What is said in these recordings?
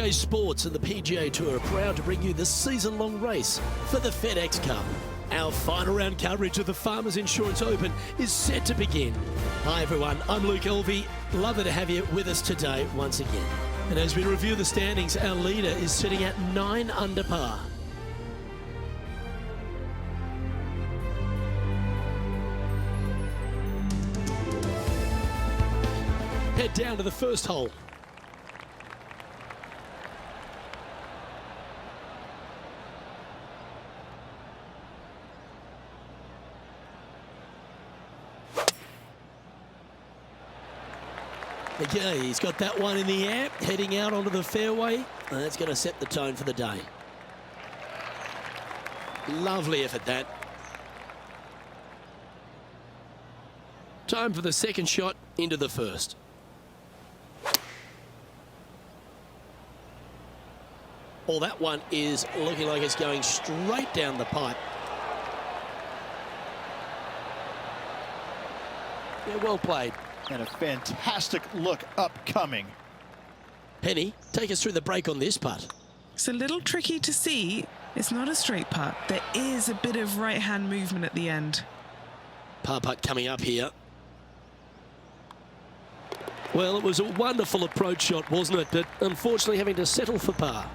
2K Sports and the PGA Tour are proud to bring you the season-long race for the FedEx Cup. Our final round coverage of the Farmers Insurance Open is set to begin. Hi everyone, I'm Luke Elvey. Lovely to have you with us today once again. And as we review the standings, our leader is sitting at 9 under par. Head down to the first hole. Okay, he's got that one in the air, heading out onto the fairway. And that's going to set the tone for the day. Lovely effort, that. Time for the second shot into the first. Well, that one is looking like it's going straight down the pipe. Yeah, well played. And a fantastic look upcoming. Penny, take us through the break on this putt. It's a little tricky to see. It's not a straight putt. There is a bit of right-hand movement at the end. Par putt coming up here. Well, it was a wonderful approach shot, wasn't it? But unfortunately having to settle for par.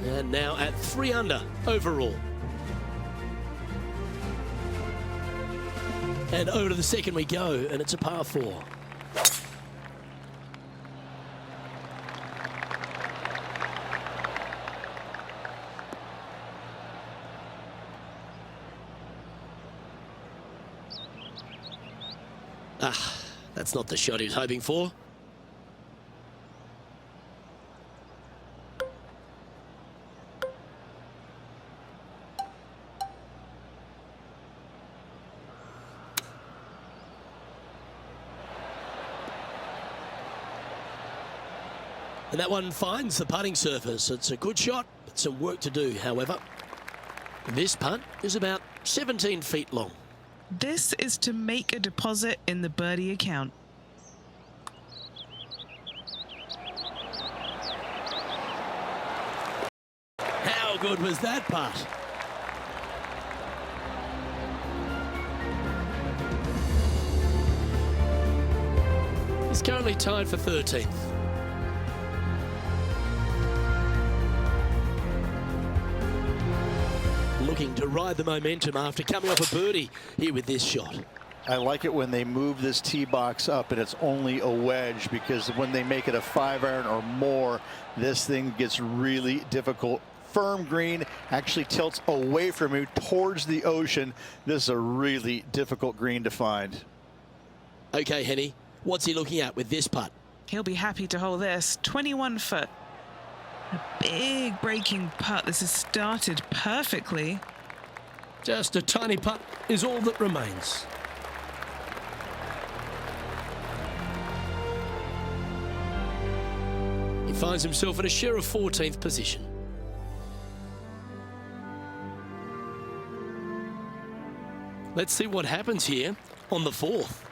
And now at 3 under overall. And over to the second we go, and it's a par 4. That's not the shot he was hoping for. And that one finds the putting surface. It's a good shot, but some work to do, however. This putt is about 17 feet long. This is to make a deposit in the birdie account. How good was that putt? He's currently tied for 13th. Looking to ride the momentum after coming off a birdie here with this shot. I like it when they move this tee box up and it's only a wedge, because when they make it a 5-iron or more, this thing gets really difficult. Firm green, actually tilts away from you towards the ocean. This is a really difficult green to find. Okay, Henny, what's he looking at with this putt? He'll be happy to hold this. 21 foot. A big breaking putt. This has started perfectly. Just a tiny putt is all that remains. He finds himself in a share of 14th position. Let's see what happens here on the 4th.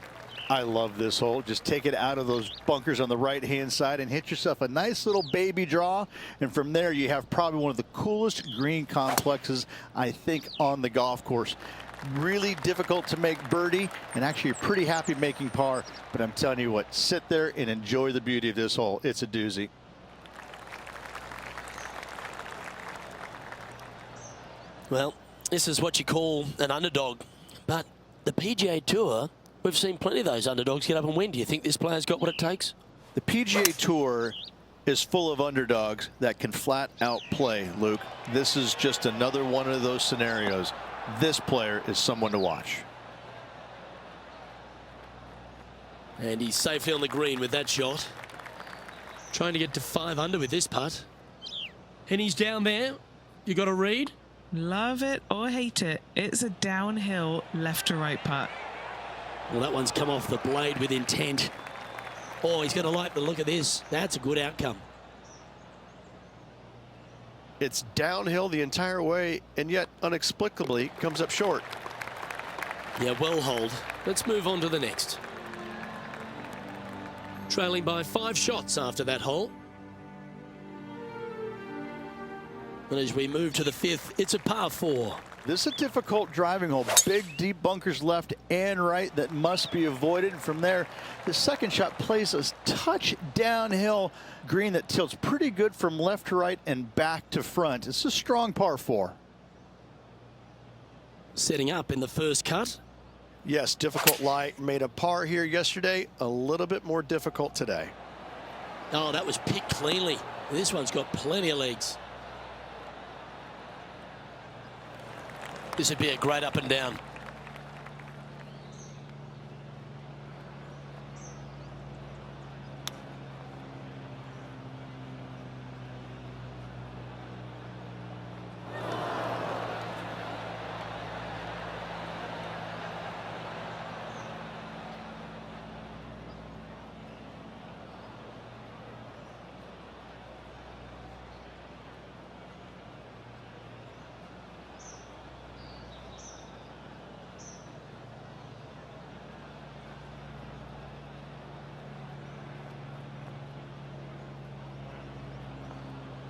I love this hole. Just take it out of those bunkers on the right-hand side and hit yourself a nice little baby draw. And from there, you have probably one of the coolest green complexes, I think, on the golf course. Really difficult to make birdie, and actually you're pretty happy making par. But I'm telling you what, sit there and enjoy the beauty of this hole. It's a doozy. Well, this is what you call an underdog. But the PGA Tour, we've seen plenty of those underdogs get up and win. Do you think this player's got what it takes? The PGA Tour is full of underdogs that can flat out play, Luke. This is just another one of those scenarios. This player is someone to watch. And he's safely on the green with that shot. Trying to get to 5 under with this putt. And he's down there. You got a read? Love it or hate it. It's a downhill left to right putt. Well, that one's come off the blade with intent. Oh, he's going to like the look of this. That's a good outcome. It's downhill the entire way, and yet inexplicably comes up short. Yeah, well hold. Let's move on to the next. trailing by 5 shots after that hole. And as we move to the 5th, it's a par 4. This is a difficult driving hole. Big, deep bunkers left and right that must be avoided. From there, the second shot plays a touch downhill green that tilts pretty good from left to right and back to front. It's a strong par 4. Setting up in the first cut. Yes, difficult lie. Made a par here yesterday. A little bit more difficult today. Oh, that was picked cleanly. This one's got plenty of legs. This would be a great up and down.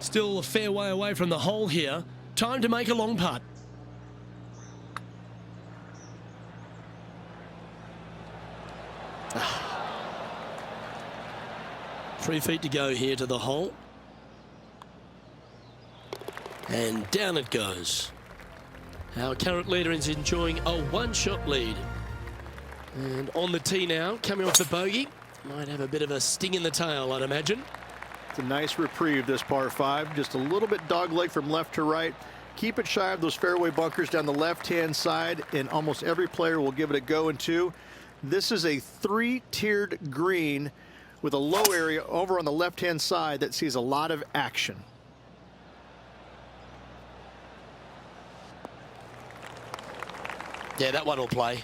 Still a fair way away from the hole here. Time to make a long putt. Three feet to go here to the hole. And down it goes. Our current leader is enjoying a one-shot lead. And on the tee now, coming off the bogey. Might have a bit of a sting in the tail, I'd imagine. It's a nice reprieve, this par 5. Just a little bit dogleg from left to right. Keep it shy of those fairway bunkers down the left-hand side, and almost every player will give it a go in 2. This is a 3-tiered green with a low area over on the left-hand side that sees a lot of action. Yeah, that one will play.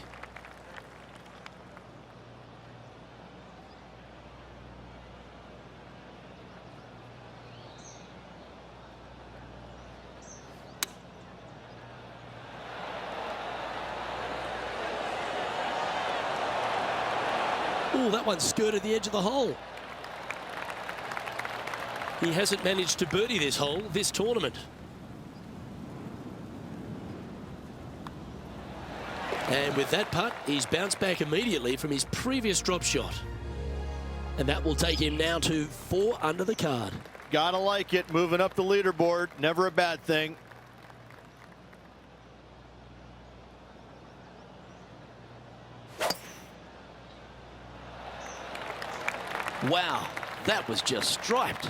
Oh, that one skirted the edge of the hole. He hasn't managed to birdie this hole this tournament. And with that putt, he's bounced back immediately from his previous drop shot. And that will take him now to 4 under the card. Gotta like it, moving up the leaderboard. Never a bad thing. Wow, that was just striped.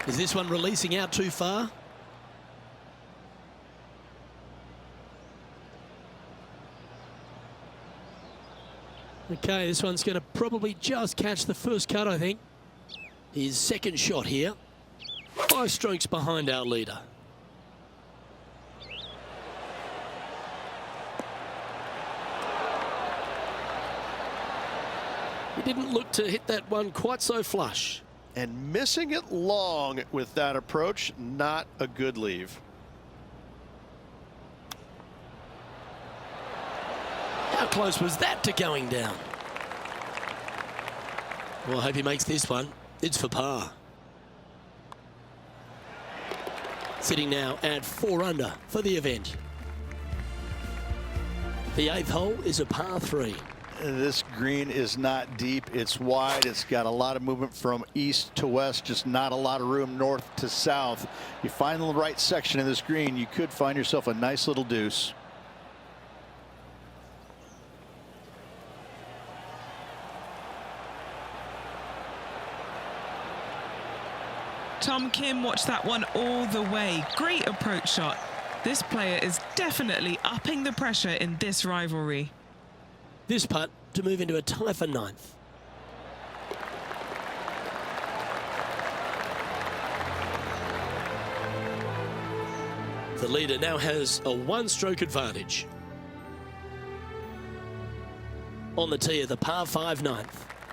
Is this one releasing out too far? Okay, this one's going to probably just catch the first cut, I think. His second shot here. 5 strokes behind our leader. He didn't look to hit that one quite so flush. And missing it long with that approach, not a good leave. How close was that to going down? Well, I hope he makes this one. It's for par. Sitting now at 4 under for the event. The 8th hole is a par 3. This green is not deep. It's wide. It's got a lot of movement from east to west, just not a lot of room north to south. You find the right section of this green, you could find yourself a nice little deuce. Tom Kim watched that one all the way. Great approach shot. This player is definitely upping the pressure in this rivalry. This putt to move into a tie for 9th. The leader now has a 1-stroke advantage. On the tee of the par 5 9th.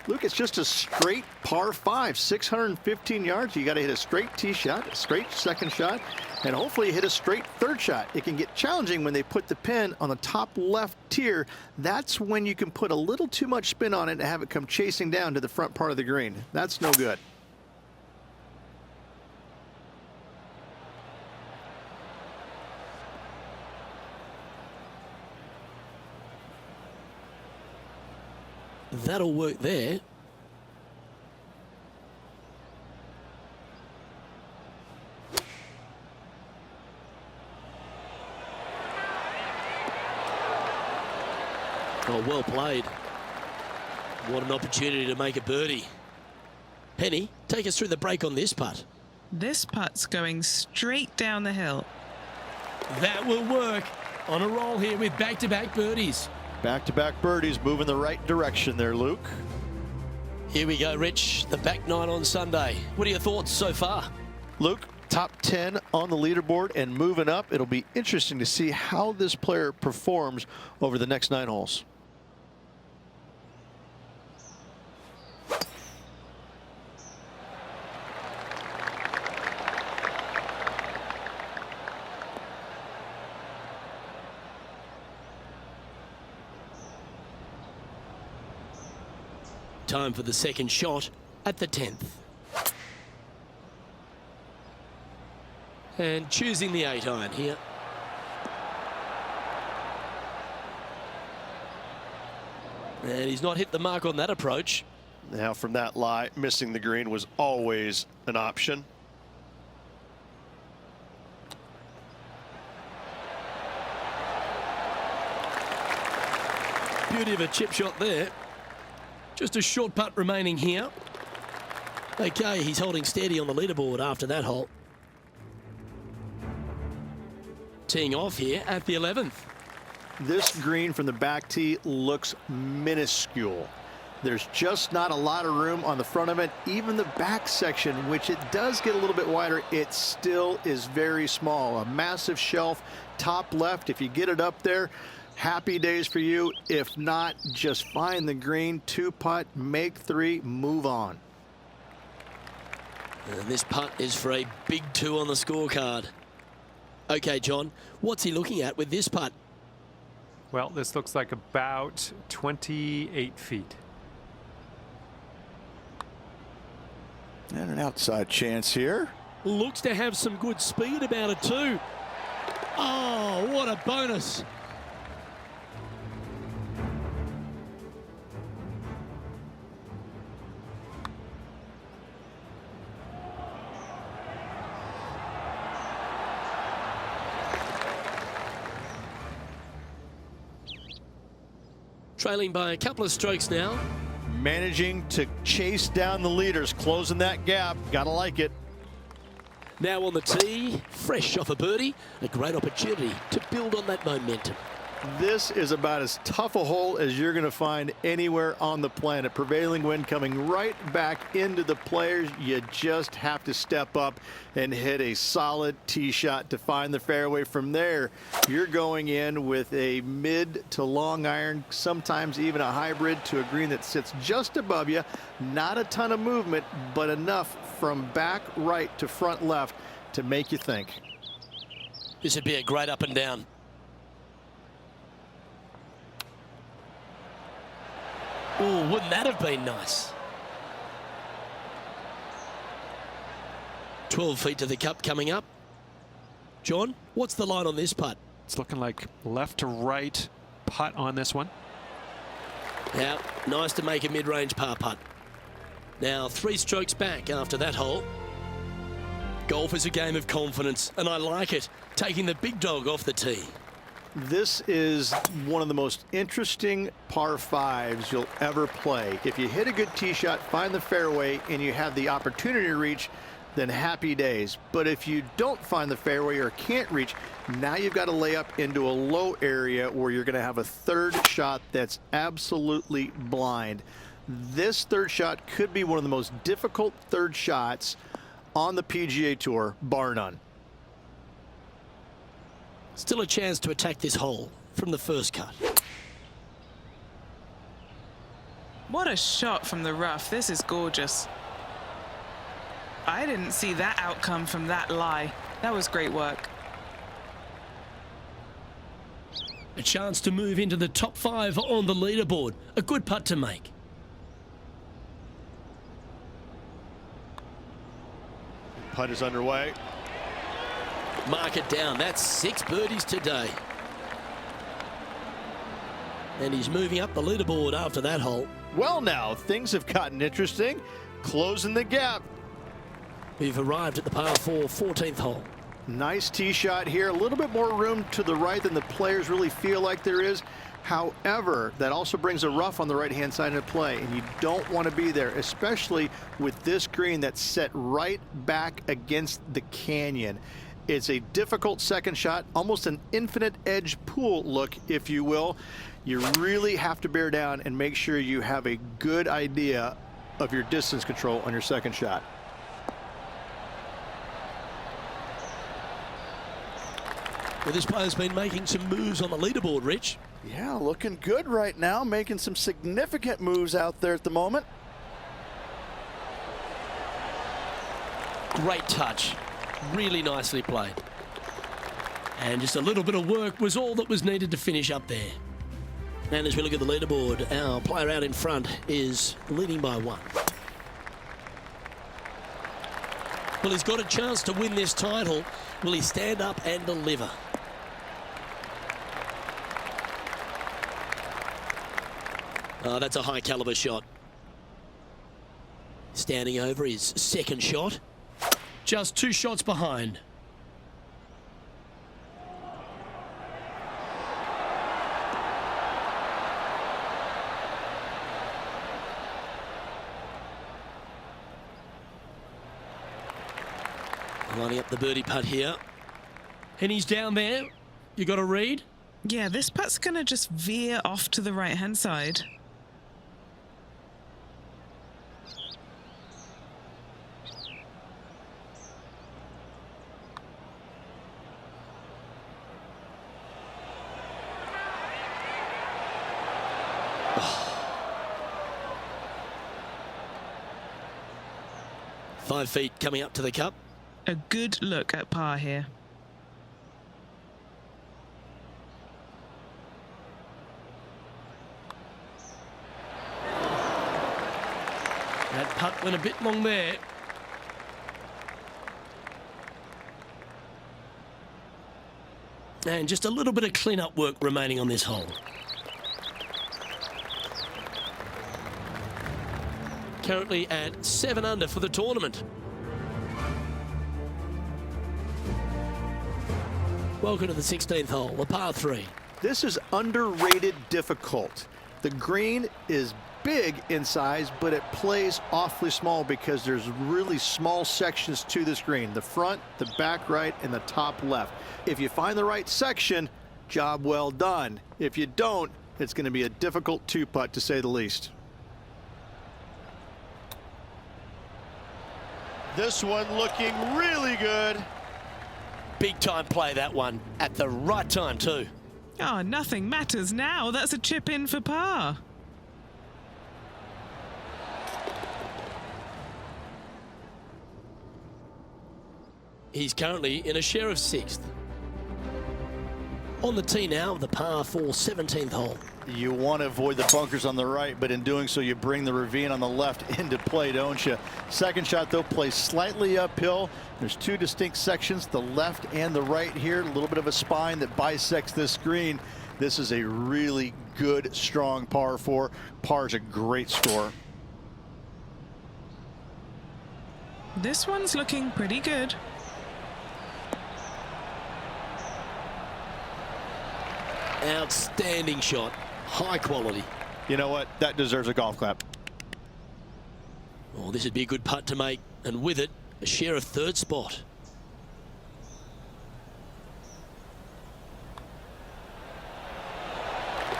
Luke, it's just a straight par 5, 615 yards. You got to hit a straight tee shot, a straight second shot, and hopefully hit a straight third shot. It can get challenging when they put the pin on the top left tier. That's when you can put a little too much spin on it and have it come chasing down to the front part of the green. That's no good. That'll work there. Oh, well played. What an opportunity to make a birdie. Penny, take us through the break on this putt. This putt's going straight down the hill. That will work. On a roll here with back-to-back birdies. Back-to-back birdies, moving the right direction there, Luke. Here we go, Rich. The back nine on Sunday. What are your thoughts so far? Luke, top 10 on the leaderboard and moving up. It'll be interesting to see how this player performs over the next 9 holes. Time for the second shot at the 10th. And choosing the 8-iron here. And he's not hit the mark on that approach. Now from that lie, missing the green was always an option. Beauty of a chip shot there. Just a short putt remaining here. Okay, he's holding steady on the leaderboard after that hole. Teeing off here at the 11th. This green from the back tee looks minuscule. There's just not a lot of room on the front of it. Even the back section, which it does get a little bit wider, it still is very small. A massive shelf, top left. If you get it up there, happy days for you. If not, just find the green, 2-putt, make 3, move on. And this putt is for a big 2 on the scorecard. Okay, John, what's he looking at with this putt? Well, this looks like about 28 feet. And an outside chance here. Looks to have some good speed about it too. Oh, what a bonus. Trailing by a couple of strokes now. Managing to chase down the leaders, closing that gap. Gotta like it. Now on the tee, fresh off a birdie, a great opportunity to build on that momentum. This is about as tough a hole as you're going to find anywhere on the planet. Prevailing wind coming right back into the players. You just have to step up and hit a solid tee shot to find the fairway. From there, you're going in with a mid to long iron, sometimes even a hybrid to a green that sits just above you. Not a ton of movement, but enough from back right to front left to make you think. This would be a great up and down. Oh, wouldn't that have been nice? 12 feet to the cup coming up. John, what's the line on this putt? It's looking like left to right putt on this one. Now, nice to make a mid-range par putt. Now, 3 strokes back after that hole. Golf is a game of confidence, and I like it, taking the big dog off the tee. This is one of the most interesting par 5s you'll ever play. If you hit a good tee shot, find the fairway, and you have the opportunity to reach, then happy days. But if you don't find the fairway or can't reach, now you've got to lay up into a low area where you're going to have a third shot that's absolutely blind. This third shot could be one of the most difficult third shots on the PGA Tour, bar none. Still a chance to attack this hole from the first cut. What a shot from the rough. This is gorgeous. I didn't see that outcome from that lie. That was great work. A chance to move into the top 5 on the leaderboard. A good putt to make. Putt is underway. Mark it down. That's 6 birdies today. And he's moving up the leaderboard after that hole. Well, now things have gotten interesting. Closing the gap. We've arrived at the par 4 14th hole. Nice tee shot here. A little bit more room to the right than the players really feel like there is. However, that also brings a rough on the right-hand side of play, and you don't want to be there, especially with this green that's set right back against the canyon. It's a difficult second shot, almost an infinite edge pool look, if you will. You really have to bear down and make sure you have a good idea of your distance control on your second shot. Well, this player's been making some moves on the leaderboard, Rich. Yeah, looking good right now, making some significant moves out there at the moment. Great touch. Really nicely played. And just a little bit of work was all that was needed to finish up there. And as we look at the leaderboard, our player out in front is leading by 1. Well, he's got a chance to win this title. Will he stand up and deliver? Oh, that's a high caliber shot. Standing over his second shot. Just 2 shots behind. Lining up the birdie putt here. And he's down there. You got to read? Yeah, this putt's going to just veer off to the right-hand side. Oh. 5 feet coming up to the cup. A good look at par here. That putt went a bit long there. And just a little bit of clean-up work remaining on this hole. Currently at 7 under for the tournament. Welcome to the 16th hole, the par 3. This is underrated difficult. The green is big in size, but it plays awfully small because there's really small sections to this green. The front, the back right, and the top left. If you find the right section, job well done. If you don't, it's going to be a difficult 2-putt to say the least. This one looking really good. Big time play, that one, at the right time too. Oh, nothing matters now. That's a chip in for par. He's currently in a share of 6th. On the tee now, the par 4 17th hole. You want to avoid the bunkers on the right, but in doing so, you bring the ravine on the left into play, don't you? Second shot, though, plays slightly uphill. There's 2 distinct sections, the left and the right here. A little bit of a spine that bisects this green. This is a really good, strong par 4. Par is a great score. This one's looking pretty good. Outstanding shot. High quality. You know what? That deserves a golf clap. Oh, this would be a good putt to make, and with it, a share of 3rd spot.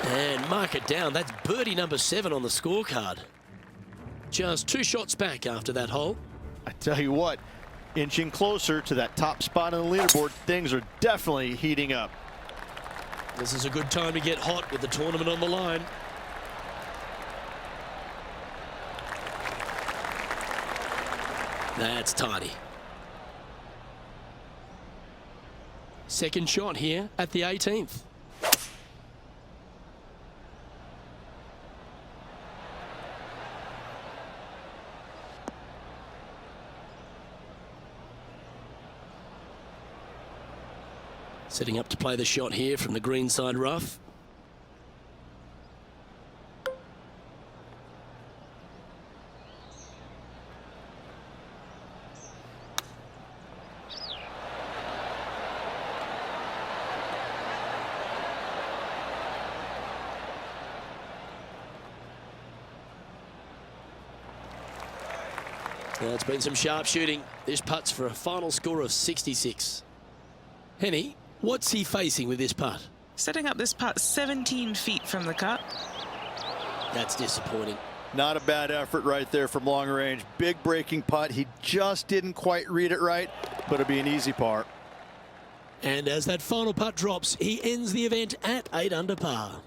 And mark it down. That's birdie number 7 on the scorecard. Just 2 shots back after that hole. I tell you what, inching closer to that top spot on the leaderboard, things are definitely heating up. This is a good time to get hot with the tournament on the line. That's tidy. Second shot here at the 18th. Setting up to play the shot here from the greenside rough. Well, it's been some sharp shooting. This putt's for a final score of 66. Henny, what's he facing with this putt? Setting up this putt 17 feet from the cut. That's disappointing. Not a bad effort right there from long range. Big breaking putt. He just didn't quite read it right, but it'll be an easy par. And as that final putt drops, he ends the event at 8 under par.